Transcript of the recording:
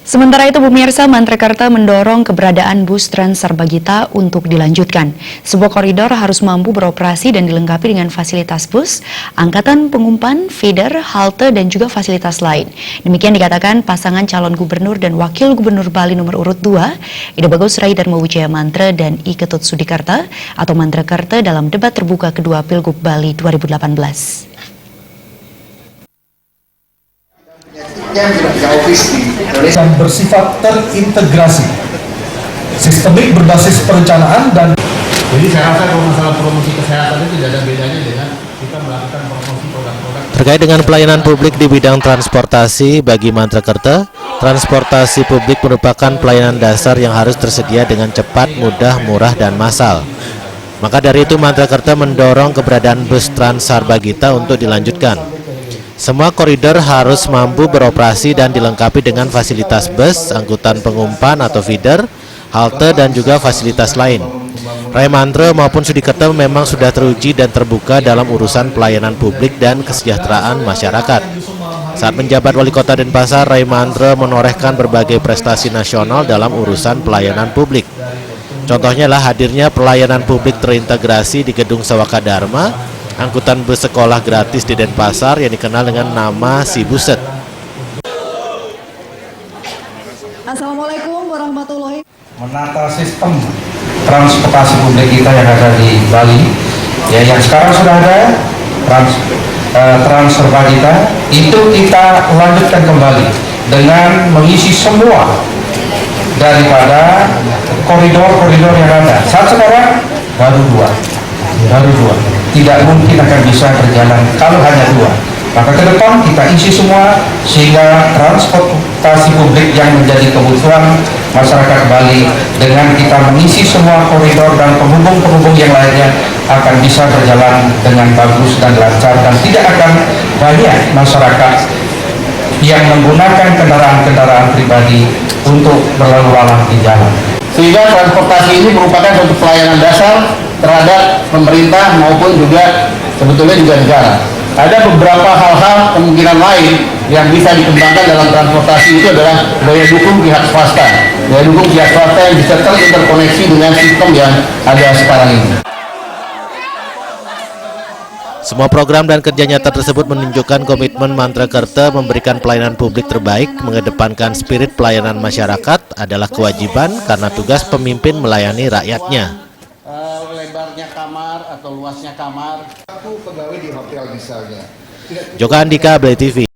Sementara itu, pemirsa, Mantrekerta mendorong keberadaan bus Trans Sarbagita untuk dilanjutkan. Sebuah koridor harus mampu beroperasi dan dilengkapi dengan fasilitas bus, angkatan pengumpan, feeder, halte, dan juga fasilitas lain. Demikian dikatakan pasangan calon gubernur dan wakil gubernur Bali nomor urut 2, Ida Bagus Rai Dharma Wijaya Mantra dan I Ketut Sudikarta atau Mantrekerta dalam debat terbuka kedua Pilgub Bali 2018. Yang bersifat terintegrasi, sistemik berbasis perencanaan dan jadi saya rasa kalau masalah promosi kesehatan itu tidak ada bedanya dengan kita melakukan promosi produk-produk. Terkait dengan pelayanan publik di bidang transportasi bagi Mantrekerta, transportasi publik merupakan pelayanan dasar yang harus tersedia dengan cepat, mudah, murah, dan massal. Maka dari itu Mantrekerta mendorong keberadaan bus Trans Sarbagita untuk dilanjutkan. Semua koridor harus mampu beroperasi dan dilengkapi dengan fasilitas bus, angkutan pengumpan atau feeder, halte, dan juga fasilitas lain. Rai Mantra maupun Sudikarta memang sudah teruji dan terbuka dalam urusan pelayanan publik dan kesejahteraan masyarakat. Saat menjabat Wali Kota Denpasar, Rai Mantra menorehkan berbagai prestasi nasional dalam urusan pelayanan publik. Contohnya lah hadirnya pelayanan publik terintegrasi di Gedung Sawaka Dharma, angkutan bus sekolah gratis di Denpasar yang dikenal dengan nama Sibuset. Assalamualaikum warahmatullahi wabarakatuh. menata sistem transportasi publik kita yang ada di Bali, ya, yang sekarang sudah ada Trans Sarbagita, itu kita lanjutkan kembali dengan mengisi semua daripada koridor-koridor yang ada. Saat sekarang baru dua. Tidak mungkin akan bisa berjalan kalau hanya dua. Maka ke depan kita isi semua sehingga transportasi publik yang menjadi kebutuhan masyarakat Bali dengan kita mengisi semua koridor dan penghubung-penghubung yang lainnya akan bisa berjalan dengan bagus dan lancar, dan tidak akan banyak masyarakat yang menggunakan kendaraan-kendaraan pribadi untuk berlalu lalang di jalan. Sehingga transportasi ini merupakan suatu pelayanan dasar terhadap pemerintah maupun juga sebetulnya juga negara. Ada beberapa hal-hal kemungkinan lain yang bisa dikembangkan dalam transportasi itu adalah daya dukung pihak swasta. Daya dukung pihak swasta yang bisa terinterkoneksi dengan sistem yang ada sekarang ini. Semua program dan kerja nyata tersebut menunjukkan komitmen Mantrekerta memberikan pelayanan publik terbaik, mengedepankan spirit pelayanan masyarakat adalah kewajiban karena tugas pemimpin melayani rakyatnya. Lebarnya kamar atau luasnya kamar. Aku pegawai di hotel misalnya. Joka Andika, Blay TV.